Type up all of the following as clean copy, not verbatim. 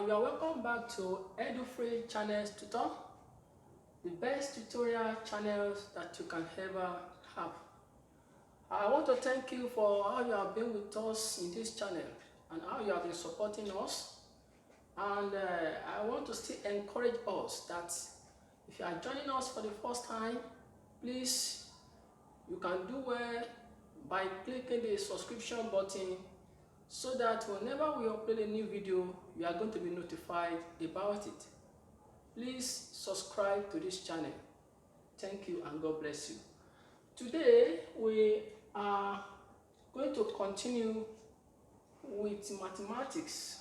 You are welcome back to EduFree Channels Tutor, the best tutorial channels that you can ever have. I want to thank you for how you have been with us in this channel and how you have been supporting us. And I want to still encourage us that if you are joining us for the first time, please, you can do well by clicking the subscription button so that whenever we upload a new video, you are going to be notified about it. Please subscribe to this channel. Thank you and God bless you. Today we are going to continue with mathematics,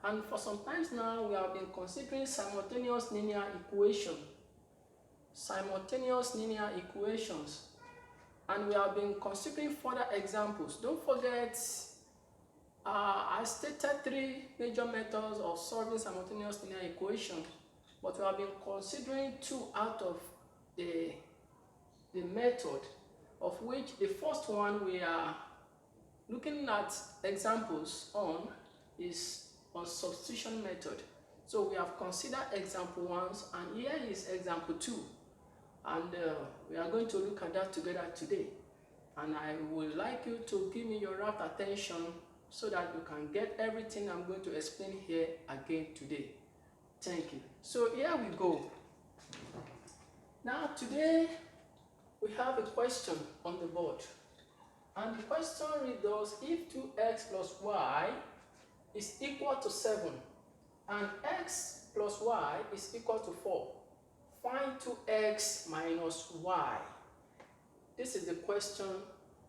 and for some times now we have been considering simultaneous linear equations, and we have been considering further examples. Don't forget, I stated 3 major methods of solving simultaneous linear equations, but we have been considering 2 out of the method, of which the first one we are looking at examples on is on substitution method. So we have considered example 1, and here is example 2, and we are going to look at that together today. And I would like you to give me your rapt attention so that you can get everything I'm going to explain here again today. Thank you. So here we go. Now today we have a question on the board, and the question reads thus: if 2x plus y is equal to 7 and x plus y is equal to 4, find 2x minus y. This is the question,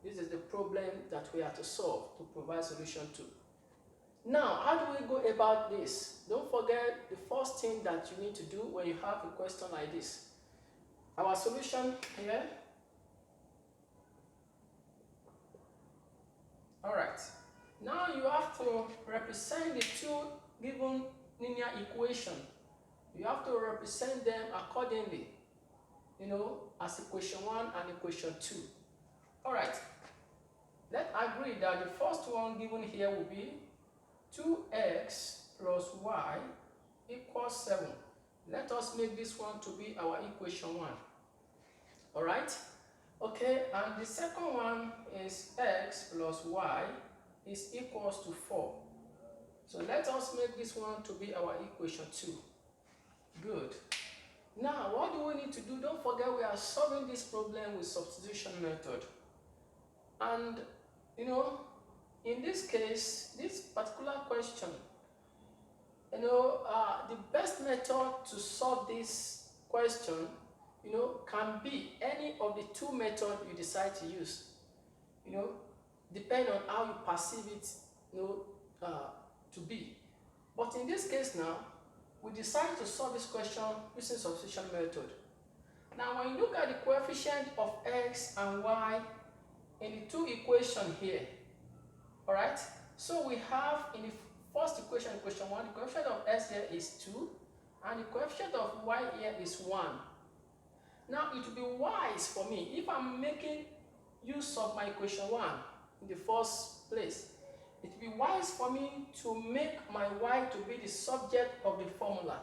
this is the problem that we have to solve to provide solution to. Now, how do we go about this? Don't forget the first thing that you need to do when you have a question like this. Our solution here. Alright. Now you have to represent the 2 given linear equations. You have to represent them accordingly, as equation 1 and equation 2. Alright. Let's agree that the first one given here will be 2x plus y equals 7. Let us make this one to be our equation 1. Alright? Okay, and the second one is x plus y is equals to 4. So let us make this one to be our equation 2. Good. Now, what do we need to do? Don't forget we are solving this problem with substitution method. And, in this case, this particular question, the best method to solve this question, can be any of the 2 methods you decide to use, depending on how you perceive it, to be. But in this case now, we decide to solve this question using substitution method. Now, when you look at the coefficient of x and y in the 2 equations here, alright, so we have in the first equation, equation 1, the coefficient of x here is 2, and the coefficient of y here is 1. Now, it will be wise for me, if I'm making use of my equation 1 in the first place, it will be wise for me to make my y to be the subject of the formula.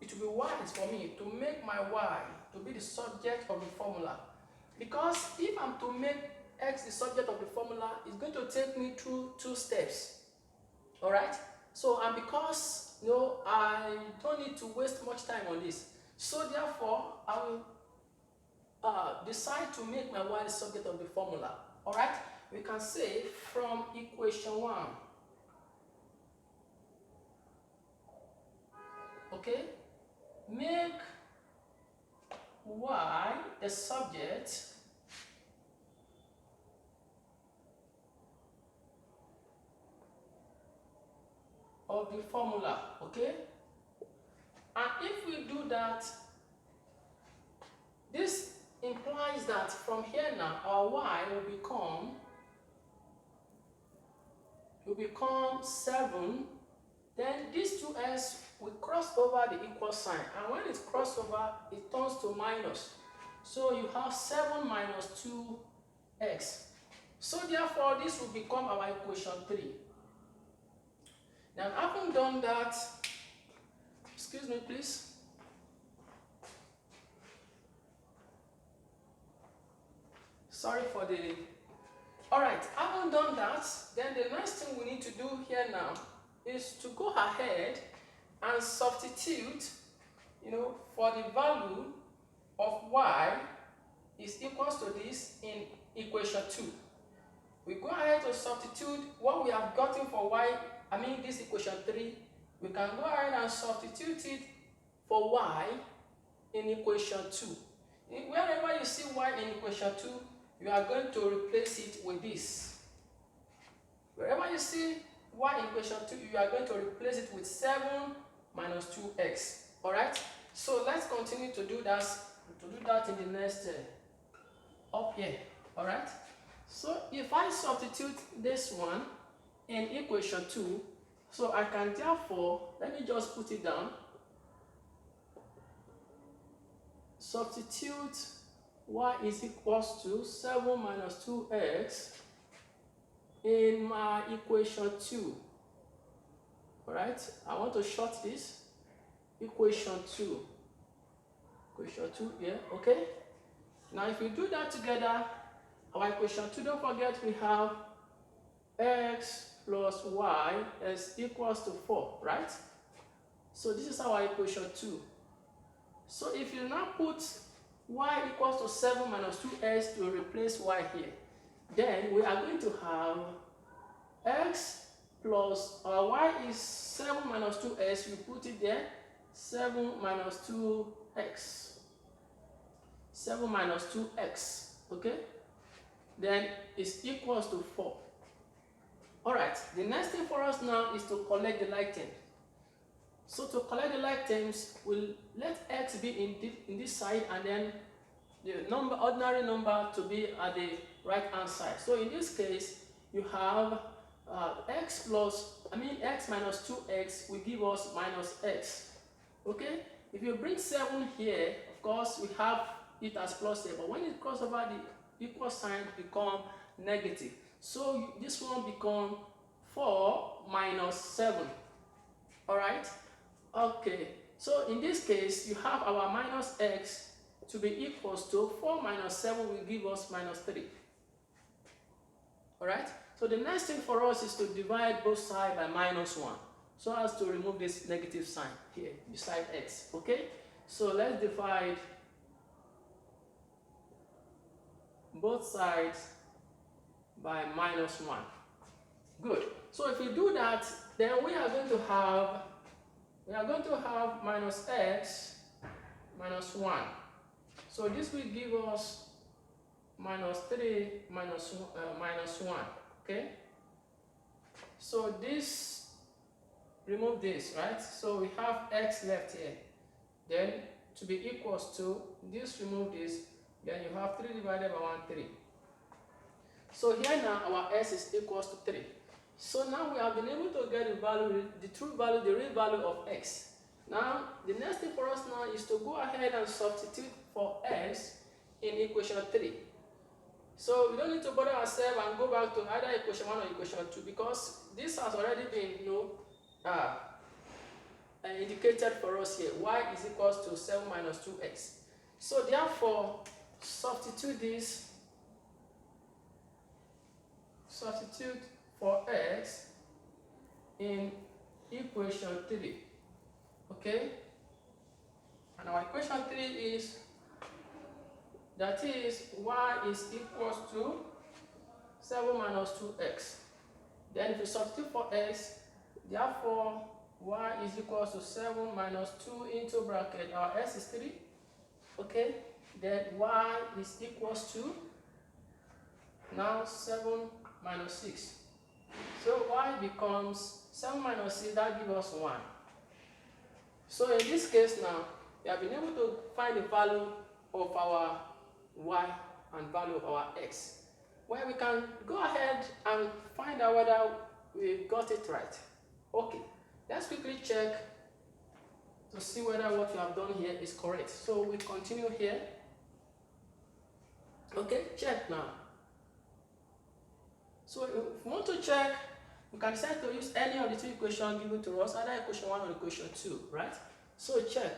It will be wise for me to make my y to be the subject of the formula. Because if I'm to make x the subject of the formula, it's going to take me through 2 steps. Alright? So, and because, I don't need to waste much time on this. So therefore, I will decide to make my y the subject of the formula. Alright? We can say from equation 1, okay, make y the subject of the formula, okay? And if we do that, this implies that from here now, our y will become 7. Then these 2s will cross over the equal sign, and when it crosses over, it turns to minus. So you have 7 minus 2x. So therefore, this will become our equation 3. Now, having done that, excuse me, please. Sorry for the. Alright, having done that, then the next thing we need to do here now is to go ahead and substitute, for the value of y is equals to this in equation 2. We go ahead to substitute what we have gotten for y, this equation 3, we can go ahead and substitute it for y in equation 2. Wherever you see y in equation 2, you are going to replace it with this. Wherever you see y in equation 2, you are going to replace it with 7 minus 2x. Alright? So let's continue to do that in the next up here. Alright? So if I substitute this one in equation 2, so I can therefore, let me just put it down, substitute y is equals to 7 minus 2x in my equation 2. Alright, I want to short this. Equation 2. Equation 2, yeah, okay. Now if we do that together, our equation 2, don't forget we have x plus y is equals to 4, right? So this is our equation 2. So if you now put y equals to 7 minus 2x to replace y here, then we are going to have x plus y is 7 minus 2x, we put it there, 7 minus 2x. 7 minus 2x, okay? Then it's equals to 4. Alright, the next thing for us now is to collect the like terms. So to collect the like terms, we'll let x be in this side and then the ordinary number to be at the right hand side. So in this case, you have x minus 2x will give us minus x. Okay? If you bring 7 here, of course, we have it as plus here, but when it crosses over the equal sign, become negative. So this one become 4 minus 7. Alright? Okay. So in this case, you have our minus x to be equals to 4 minus 7 will give us minus 3. Alright? So the next thing for us is to divide both sides by minus 1. So as to remove this negative sign here beside x. Okay? So let's divide both sides by minus 1. Good. So if we do that, then we are going to have minus x minus 1. So this will give us minus 3 minus 1. Okay? So this, remove this, right? So we have x left here. Then to be equals to, this remove this, then you have 3 divided by 1, 3. So here now our s is equals to 3. So now we have been able to get the value, the true value, the real value of x. Now the next thing for us now is to go ahead and substitute for x in equation 3. So we don't need to bother ourselves and go back to either equation 1 or equation 2 because this has already been indicated for us here. Y is equals to 7 minus 2x. So therefore, substitute for x in equation 3. Okay? And our equation 3 is, that is, y is equals to 7 minus 2x. Then if we substitute for x, therefore y is equals to 7 minus 2 into bracket, our s is 3. Okay? Then y is equals to, now 7 minus 6. So y becomes 7 minus 6, that gives us 1. So in this case now, we have been able to find the value of our y and value of our x. Well, we can go ahead and find out whether we got it right. Okay, let's quickly check to see whether what we have done here is correct. So we continue here. Okay, check now. So if we want to check we can decide to use any of the two equations given to us, either equation 1 or equation 2, right? So check.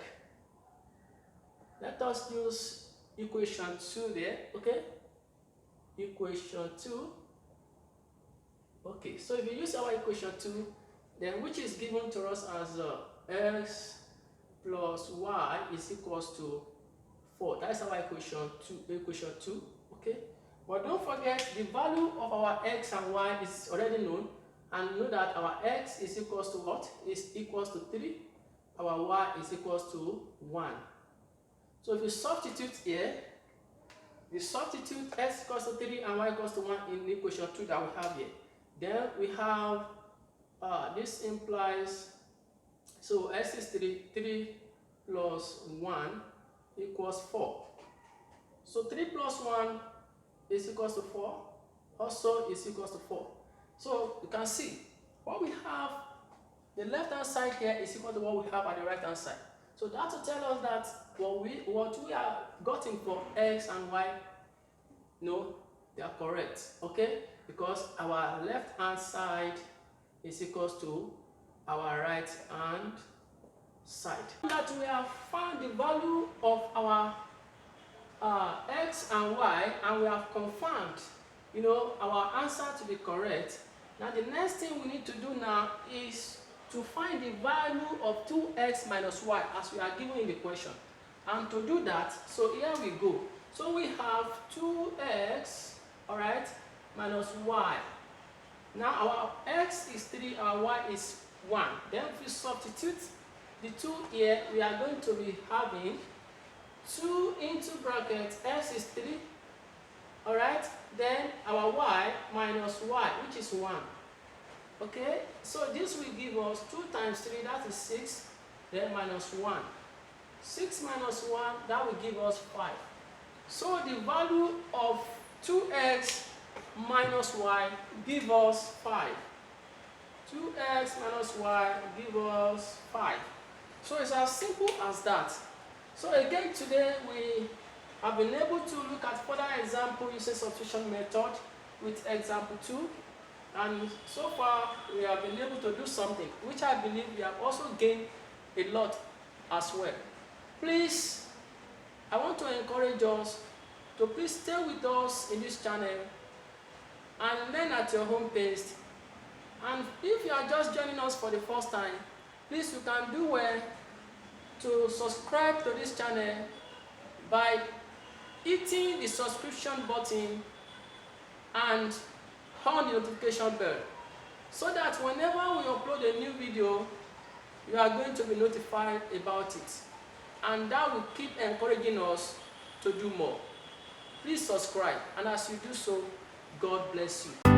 Let us use equation 2 there, okay? Equation 2. Okay, so if you use our equation 2, then which is given to us as x plus y is equals to 4. That is our equation 2, okay? But don't forget, the value of our x and y is already known, and know that our x is equals to what? Is equals to 3. Our y is equals to 1. So if you substitute here, you substitute x equals to 3 and y equals to 1 in the equation 2 that we have here. Then we have, this implies, so x is 3 plus 1 equals 4. So 3 plus 1 is equals to 4, also is equals to 4. So you can see what we have, the left hand side here is equal to what we have at the right hand side. So that will tell us that what we are gotten for x and y, no, they are correct, okay? Because our left hand side is equals to our right hand side. That we have found the value of our x and y, and we have confirmed, our answer to be correct. Now the next thing we need to do now is to find the value of 2x minus y as we are given in the question. And to do that, so here we go. So we have 2x, alright, minus y. Now our x is 3, our y is 1. Then if we substitute the 2 here, we are going to be having 2 into bracket x is 3, alright, then our y minus y, which is 1. Okay, so this will give us 2 times 3, that is 6, then minus 1. 6 minus 1, that will give us 5. So the value of 2x minus y give us 5. 2x minus y give us 5. So it's as simple as that. So again, today we have been able to look at further example using substitution method with example 2. And so far we have been able to do something which I believe we have also gained a lot as well. Please, I want to encourage us to please stay with us in this channel and learn at your own pace. And if you are just joining us for the first time, please, you can do well to subscribe to this channel by hitting the subscription button and on the notification bell, so that whenever we upload a new video, you are going to be notified about it, and that will keep encouraging us to do more. Please subscribe, and as you do so, God bless you.